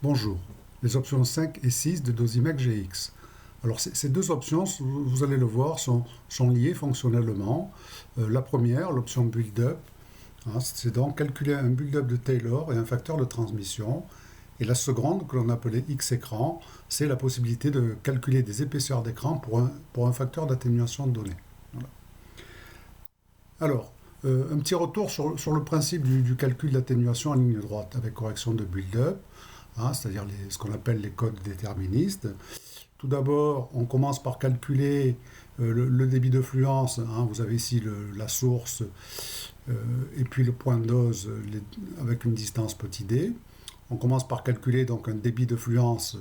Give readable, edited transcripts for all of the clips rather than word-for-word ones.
Bonjour, les options 5 et 6 de Dosimac GX. Alors ces deux options, vous allez le voir, sont liées fonctionnellement. La première, l'option build-up, c'est donc calculer un build-up de Taylor et un facteur de transmission. Et la seconde, que l'on appelait X-écran, c'est la possibilité de calculer des épaisseurs d'écran pour un facteur d'atténuation de données. Voilà. Alors, un petit retour sur le principe du calcul d'atténuation en ligne droite avec correction de build-up. C'est-à-dire ce qu'on appelle les codes déterministes. Tout d'abord, on commence par calculer le débit de fluence. Vous avez ici la source et puis le point de dose avec une distance petit d. On commence par calculer donc un débit de fluence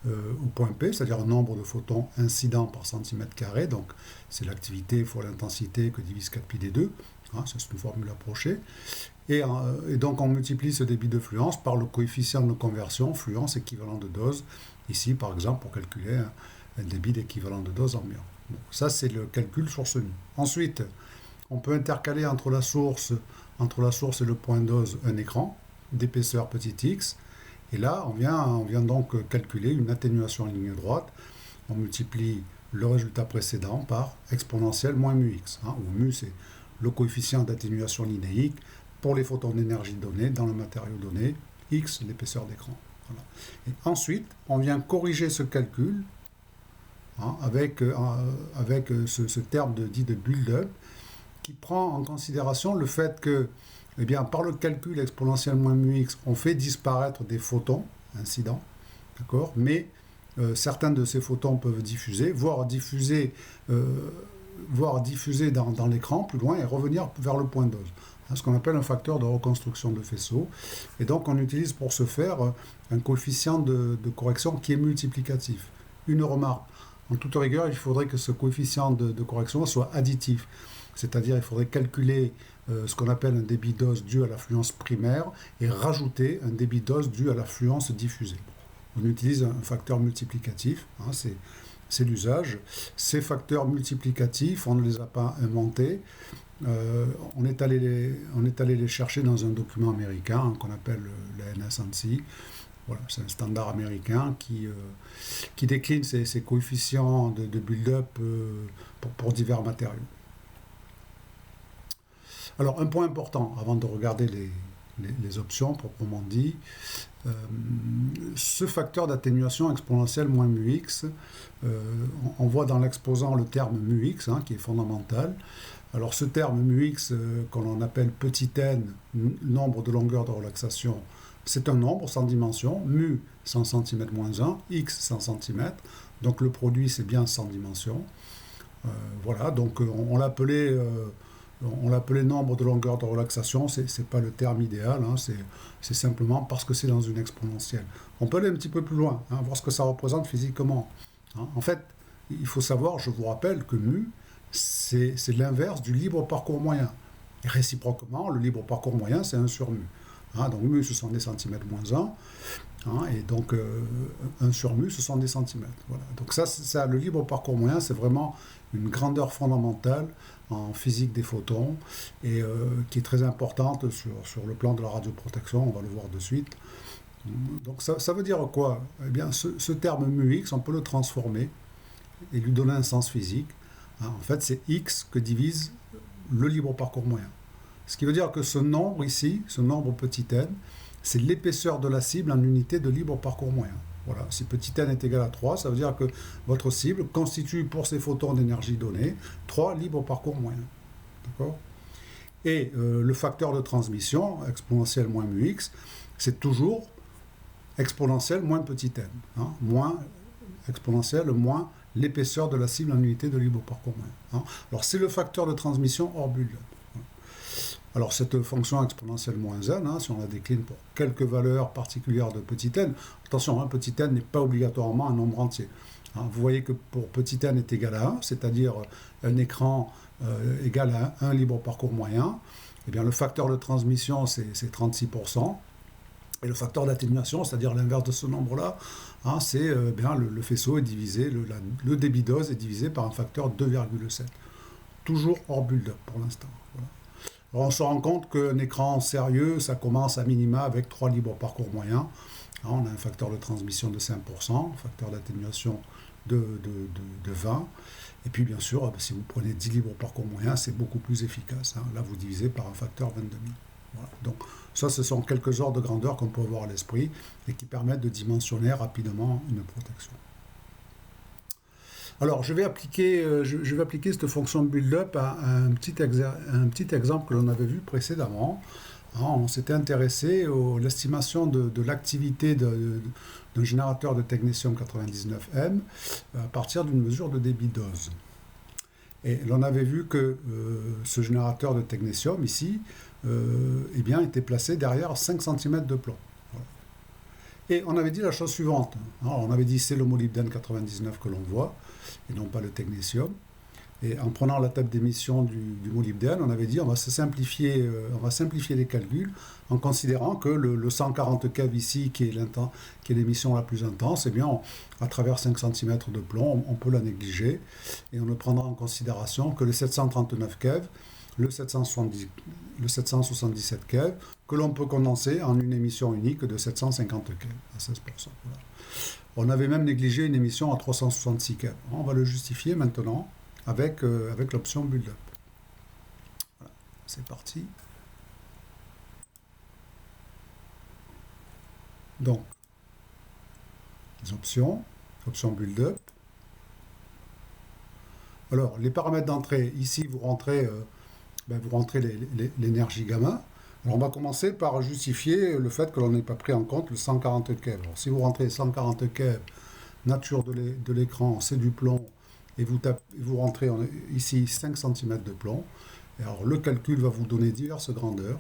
au point P, c'est-à-dire un nombre de photons incidents par centimètre carré. Donc c'est l'activité fois l'intensité que divise 4πd2. C'est une formule approchée. Et donc on multiplie ce débit de fluence par le coefficient de conversion, fluence équivalent de dose, ici par exemple pour calculer un débit d'équivalent de dose ambiant. Bon, ça c'est le calcul source nu. Ensuite, on peut intercaler entre la source et le point de dose un écran d'épaisseur petit x, et là on vient donc calculer une atténuation en ligne droite. On multiplie le résultat précédent par exponentielle moins mu x, où mu c'est le coefficient d'atténuation linéique pour les photons d'énergie donnés dans le matériau donné, x l'épaisseur d'écran. Voilà. Et ensuite, on vient corriger ce calcul avec ce terme dit de build-up qui prend en considération le fait que, par le calcul exponentiel moins mu x, on fait disparaître des photons incidents, d'accord, mais certains de ces photons peuvent diffuser, voire diffuser dans l'écran plus loin et revenir vers le point de dose. Ce qu'on appelle un facteur de reconstruction de faisceau. Et donc on utilise pour ce faire un coefficient de correction qui est multiplicatif. Une remarque, en toute rigueur, il faudrait que ce coefficient de correction soit additif. C'est-à-dire il faudrait calculer ce qu'on appelle un débit dose dû à l'affluence primaire et rajouter un débit dose dû à l'affluence diffusée. On utilise un facteur multiplicatif, c'est l'usage. Ces facteurs multiplicatifs, on ne les a pas inventés. On est allé les chercher dans un document américain qu'on appelle la NSANSI. Voilà, c'est un standard américain qui décline ces coefficients de build-up pour divers matériaux. Alors, un point important, avant de regarder les options proprement dit, ce facteur d'atténuation exponentielle moins mu x, on voit dans l'exposant le terme mu x, qui est fondamental. Alors ce terme mu x, qu'on appelle petit n, nombre de longueurs de relaxation, c'est un nombre sans dimension, mu 100 cm moins 1, x 100 cm, donc le produit c'est bien sans dimension. Voilà, donc on l'appelait nombre de longueurs de relaxation, c'est pas le terme idéal, c'est simplement parce que c'est dans une exponentielle. On peut aller un petit peu plus loin, voir ce que ça représente physiquement. En fait, il faut savoir, je vous rappelle que mu, c'est l'inverse du libre parcours moyen. Et réciproquement, le libre parcours moyen, c'est 1 sur mu. Donc mu, ce sont des centimètres moins 1, et donc 1 sur mu, ce sont des centimètres. Voilà. Donc ça, le libre parcours moyen, c'est vraiment une grandeur fondamentale en physique des photons, et qui est très importante sur le plan de la radioprotection, on va le voir de suite. Donc ça veut dire quoi ? Eh bien, ce terme mu x, on peut le transformer et lui donner un sens physique. En fait, c'est x que divise le libre parcours moyen. Ce qui veut dire que ce nombre ici, ce nombre petit n, c'est l'épaisseur de la cible en unité de libre parcours moyen. Voilà, si petit n est égal à 3, ça veut dire que votre cible constitue pour ces photons d'énergie donnée 3 libres parcours moyens. D'accord ? Et le facteur de transmission, exponentielle moins mu x, c'est toujours exponentielle moins petit n. Moins exponentielle moins l'épaisseur de la cible en unité de libre parcours moyen. Alors c'est le facteur de transmission hors build-up. Alors cette fonction exponentielle moins n, si on la décline pour quelques valeurs particulières de petit n, attention, petit n n'est pas obligatoirement un nombre entier. Vous voyez que pour petit n est égal à 1, c'est-à-dire un écran égal à 1 libre parcours moyen, eh bien le facteur de transmission c'est 36%, et le facteur d'atténuation, c'est-à-dire l'inverse de ce nombre-là, c'est le faisceau est divisé, le débit dose est divisé par un facteur 2,7. Toujours hors build-up pour l'instant. Voilà. Alors, on se rend compte qu'un écran sérieux, ça commence à minima avec 3 libres parcours moyens. Alors, on a un facteur de transmission de 5%, un facteur d'atténuation de 20. Et puis bien sûr, si vous prenez 10 libres parcours moyens, c'est beaucoup plus efficace. Là, vous divisez par un facteur 22 000. Voilà. Donc ça, ce sont quelques ordres de grandeur qu'on peut avoir à l'esprit et qui permettent de dimensionner rapidement une protection. Alors, je vais appliquer cette fonction build-up à un petit exemple que l'on avait vu précédemment. On s'était intéressé à l'estimation de l'activité d'un générateur de technétium 99M à partir d'une mesure de débit dose. Et l'on avait vu que ce générateur de technétium, ici, était placé derrière 5 cm de plomb. Voilà. Et on avait dit la chose suivante. On avait dit c'est le molybdène 99 que l'on voit, et non pas le technétium. Et en prenant la table d'émission du molybdène, on avait dit on va simplifier les calculs en considérant que le 140 keV ici, qui est l'émission la plus intense, à travers 5 cm de plomb, on peut la négliger. Et on ne prendra en considération que le 739 keV, le 777 keV, que l'on peut condenser en une émission unique de 750 keV à 16%. Voilà. On avait même négligé une émission à 366 keV. On va le justifier maintenant avec l'option build-up. Voilà, c'est parti. Donc, les options build-up. Alors, les paramètres d'entrée, ici, vous rentrez l'énergie gamma. Alors, on va commencer par justifier le fait que l'on n'ait pas pris en compte le 140 keV. Alors, si vous rentrez 140 keV, nature de l'écran, c'est du plomb, et vous rentrez ici 5 cm de plomb. Et alors le calcul va vous donner diverses grandeurs.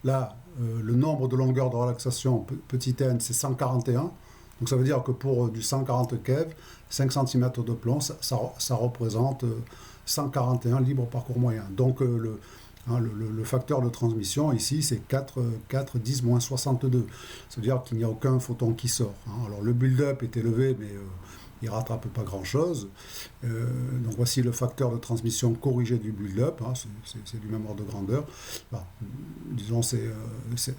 Là, le nombre de longueurs de relaxation, petit n, c'est 141. Donc ça veut dire que pour du 140 keV, 5 cm de plomb, ça représente 141 libres parcours moyen. Donc le facteur de transmission ici, c'est 4 10 moins 62. C'est-à-dire qu'il n'y a aucun photon qui sort. Alors le build-up est élevé, mais il ne rattrape pas grand-chose. Donc voici le facteur de transmission corrigé du build-up. C'est du même ordre de grandeur. Disons c'est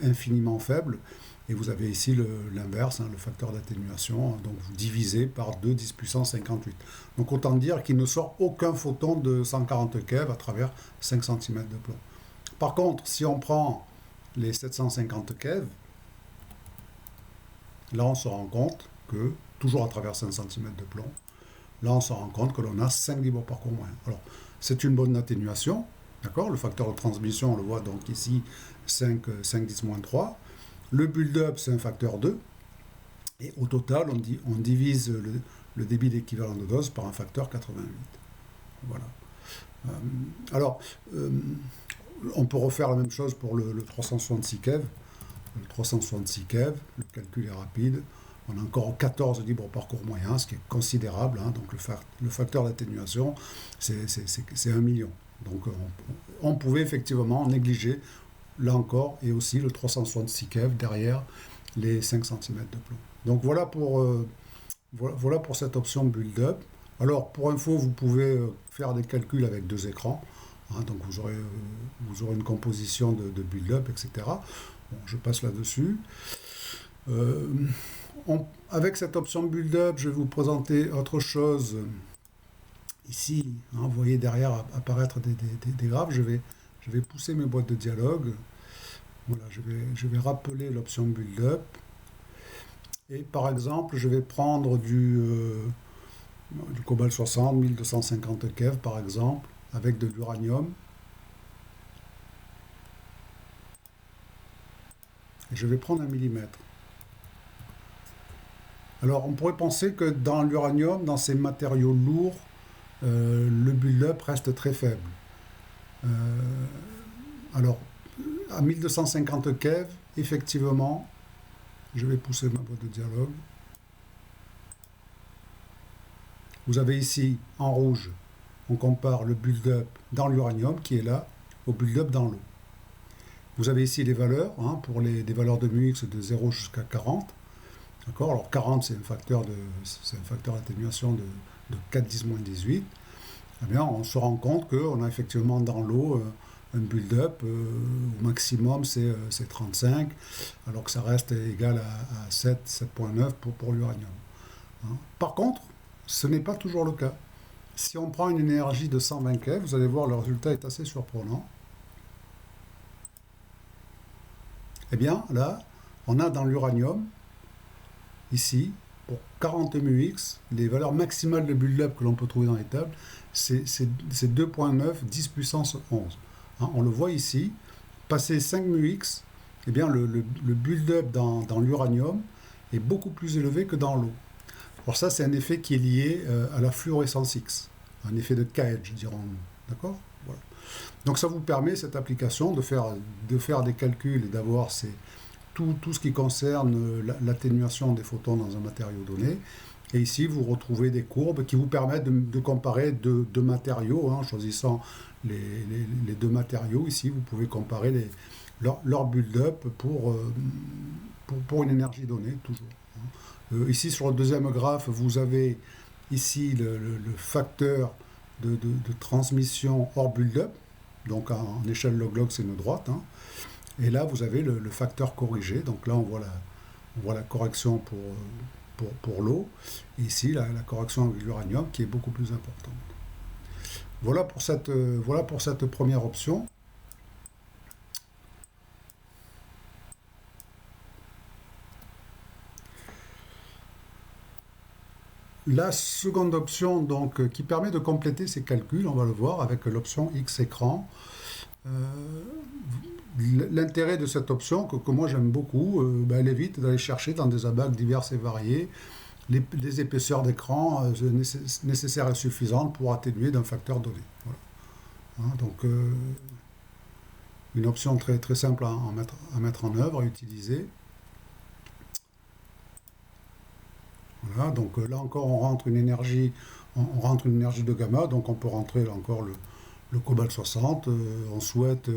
infiniment faible. Et vous avez ici l'inverse, le facteur d'atténuation. Donc vous divisez par 2 10 puissance 58. Donc autant dire qu'il ne sort aucun photon de 140 keV à travers 5 cm de plomb. Par contre, si on prend les 750 keV, là on se rend compte que, toujours à travers 5 cm de plomb, là on se rend compte que l'on a 5 libres parcours moyen. Alors, c'est une bonne atténuation, d'accord? Le facteur de transmission, on le voit donc ici, 5 10-3. Le build-up, c'est un facteur 2. Et au total, on divise le débit d'équivalent de dose par un facteur 88. Voilà. On peut refaire la même chose pour le 366 keV. Le 366 keV, le calcul est rapide. On a encore 14 libres parcours moyens, ce qui est considérable. Donc le facteur d'atténuation, c'est 1 million. Donc on pouvait effectivement négliger, là encore, et aussi le 366 keV derrière les 5 cm de plomb. Donc voilà pour cette option build-up. Alors pour info, vous pouvez faire des calculs avec 2 écrans. Donc vous aurez une composition de build-up, etc. Bon, je passe là-dessus. Avec cette option build-up, je vais vous présenter autre chose. Ici, vous voyez derrière apparaître des graphes. Je vais pousser mes boîtes de dialogue. Voilà, je vais rappeler l'option build-up. Et par exemple, je vais prendre du cobalt 60, 1250 keV par exemple, avec de l'uranium. Et je vais prendre 1 millimètre. Alors on pourrait penser que dans l'uranium, dans ces matériaux lourds, le build-up reste très faible. Alors à 1250 keV, effectivement, je vais pousser ma boîte de dialogue. Vous avez ici, en rouge, on compare le build-up dans l'uranium, qui est là, au build-up dans l'eau. Vous avez ici les valeurs, pour des valeurs de μx de 0 jusqu'à 40. D'accord. Alors 40, c'est un facteur d'atténuation de 4 10 moins 18. eh bien, on se rend compte qu'on a effectivement dans l'eau un build-up, au maximum c'est 35, alors que ça reste égal à 7, 7,9 pour l'uranium. Hein. Par contre, ce n'est pas toujours le cas. Si on prend une énergie de 120 keV, vous allez voir, le résultat est assez surprenant. Eh bien, là, on a dans l'uranium, ici, pour 40 MUX, les valeurs maximales de build-up que l'on peut trouver dans les tables, c'est 2,9, 10 puissance 11. Hein, on le voit ici, passer 5 MUX, eh bien, le build-up dans l'uranium est beaucoup plus élevé que dans l'eau. Alors ça, c'est un effet qui est lié à la fluorescence X, un effet de cage, dirons-nous. D'accord? Voilà. Donc ça vous permet, cette application, de faire des calculs et d'avoir tout ce qui concerne l'atténuation des photons dans un matériau donné. Et ici, vous retrouvez des courbes qui vous permettent de comparer deux matériaux. Hein, en choisissant les deux matériaux, ici, vous pouvez comparer leur build-up pour une énergie donnée, toujours. Ici, sur le deuxième graphe, vous avez ici le facteur de transmission hors build-up. Donc en échelle log-log, c'est une droite. Hein. Et là, vous avez le facteur corrigé. Donc là, on voit la correction pour l'eau. Et ici, la correction avec l'uranium qui est beaucoup plus importante. Voilà pour cette première option. La seconde option, donc, qui permet de compléter ces calculs, on va le voir avec l'option X écran. L'intérêt de cette option, que moi j'aime beaucoup, elle évite d'aller chercher dans des abacs divers et variés les épaisseurs d'écran nécessaires et suffisantes pour atténuer d'un facteur donné. Voilà. Hein, donc, une option très, très simple à mettre en œuvre, à utiliser. Voilà, donc là encore on rentre une énergie de gamma, donc on peut rentrer là encore le cobalt 60, on souhaite,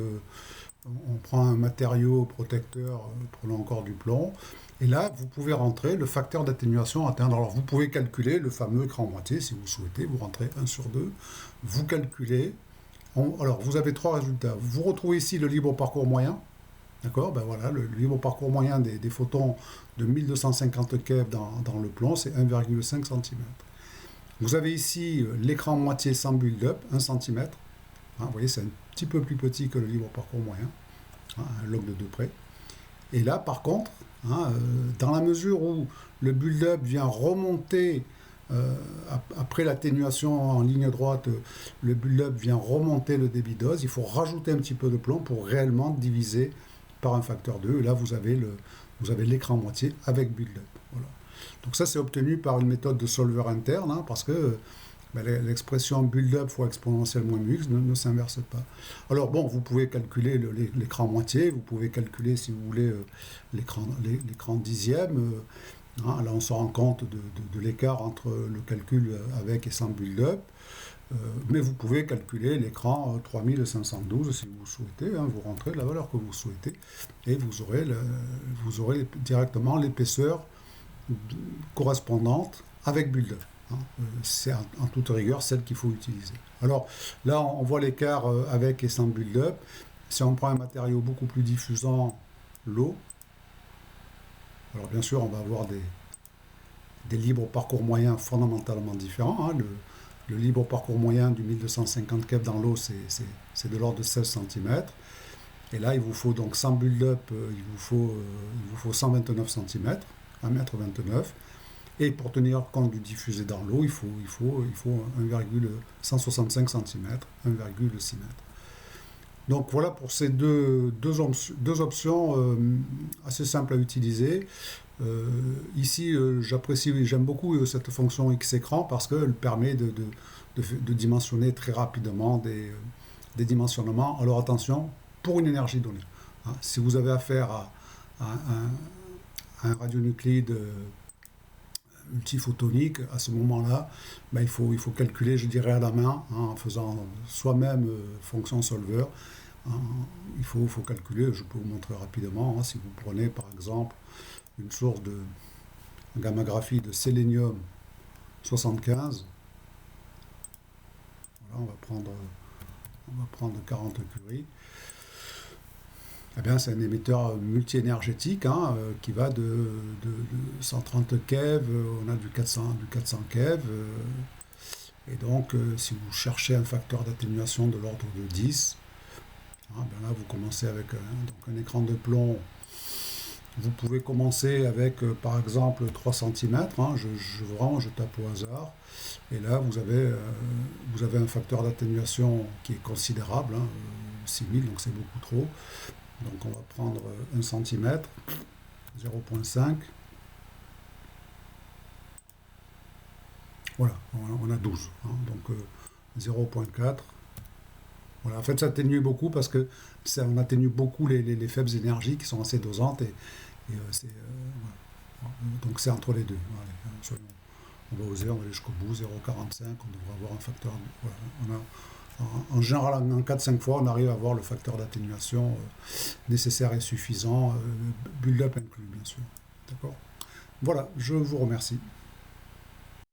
on prend un matériau protecteur, prenons encore du plomb, et là vous pouvez rentrer le facteur d'atténuation à atteindre. Alors vous pouvez calculer le fameux écran moitié si vous souhaitez, vous rentrez 1 sur 2, vous calculez, alors vous avez trois résultats, vous retrouvez ici le libre parcours moyen. D'accord, ben voilà, le libre parcours moyen des photons de 1250 keV dans le plomb, c'est 1,5 cm. Vous avez ici l'écran moitié sans build-up, 1 cm. Hein, vous voyez, c'est un petit peu plus petit que le libre parcours moyen, hein, un log de 2 près. Et là, par contre, hein, dans la mesure où le build-up vient remonter, après l'atténuation en ligne droite, le build-up vient remonter le débit dose, il faut rajouter un petit peu de plomb pour réellement diviser par un facteur 2, et là vous avez l'écran moitié avec build-up. Voilà. Donc ça c'est obtenu par une méthode de solver interne, hein, parce que l'expression build-up fois exponentielle moins mux ne s'inverse pas. Alors bon, vous pouvez calculer l'écran moitié, vous pouvez calculer si vous voulez l'écran dixième, hein, là on se rend compte de l'écart entre le calcul avec et sans build-up. Mais vous pouvez calculer l'écran 3512 si vous souhaitez, hein, vous rentrez la valeur que vous souhaitez et vous aurez directement l'épaisseur correspondante avec build-up. Hein. C'est en toute rigueur celle qu'il faut utiliser. Alors là on voit l'écart avec et sans build-up. Si on prend un matériau beaucoup plus diffusant, l'eau, alors bien sûr on va avoir des libres parcours moyens fondamentalement différents. Hein. Le libre parcours moyen du 1250 keV dans l'eau, c'est de l'ordre de 16 cm. Et là, il vous faut donc sans build-up, il vous faut 129 cm, 1,29 m. Et pour tenir compte du diffusé dans l'eau, il faut 165 cm, 1,6 m. Donc voilà pour ces deux options assez simples à utiliser. Ici, j'aime beaucoup cette fonction X-écran parce qu'elle permet de dimensionner très rapidement des dimensionnements. Alors attention, pour une énergie donnée. Hein, si vous avez affaire à un radionuclide multiphotonique, à ce moment-là, il faut calculer, je dirais, à la main, hein, en faisant soi-même fonction solver. Hein, il faut calculer, je peux vous montrer rapidement, hein, si vous prenez par exemple une source de gamma graphite de sélénium 75, Voilà, on va prendre 40 curies. Eh bien, c'est un émetteur multi-énergétique hein, qui va de 130 keV, on a du 400 keV. Et donc, si vous cherchez un facteur d'atténuation de l'ordre de 10, hein, ben là, vous commencez avec donc un écran de plomb. Vous pouvez commencer avec, par exemple, 3 cm. Hein, je tape au hasard. Et là, vous avez un facteur d'atténuation qui est considérable, hein, 6000, donc c'est beaucoup trop. Donc on va prendre 1 cm, 0,5. Voilà, on a 12. Hein, donc 0,4. Voilà, en fait, ça atténue beaucoup parce que on atténue beaucoup les faibles énergies qui sont assez dosantes. Voilà. Donc c'est entre les deux. Voilà, on va oser, on va aller jusqu'au bout, 0,45. On devrait avoir un facteur. Voilà, en général, en 4-5 fois, on arrive à avoir le facteur d'atténuation nécessaire et suffisant, build-up inclus, bien sûr. D'accord ? Voilà, je vous remercie.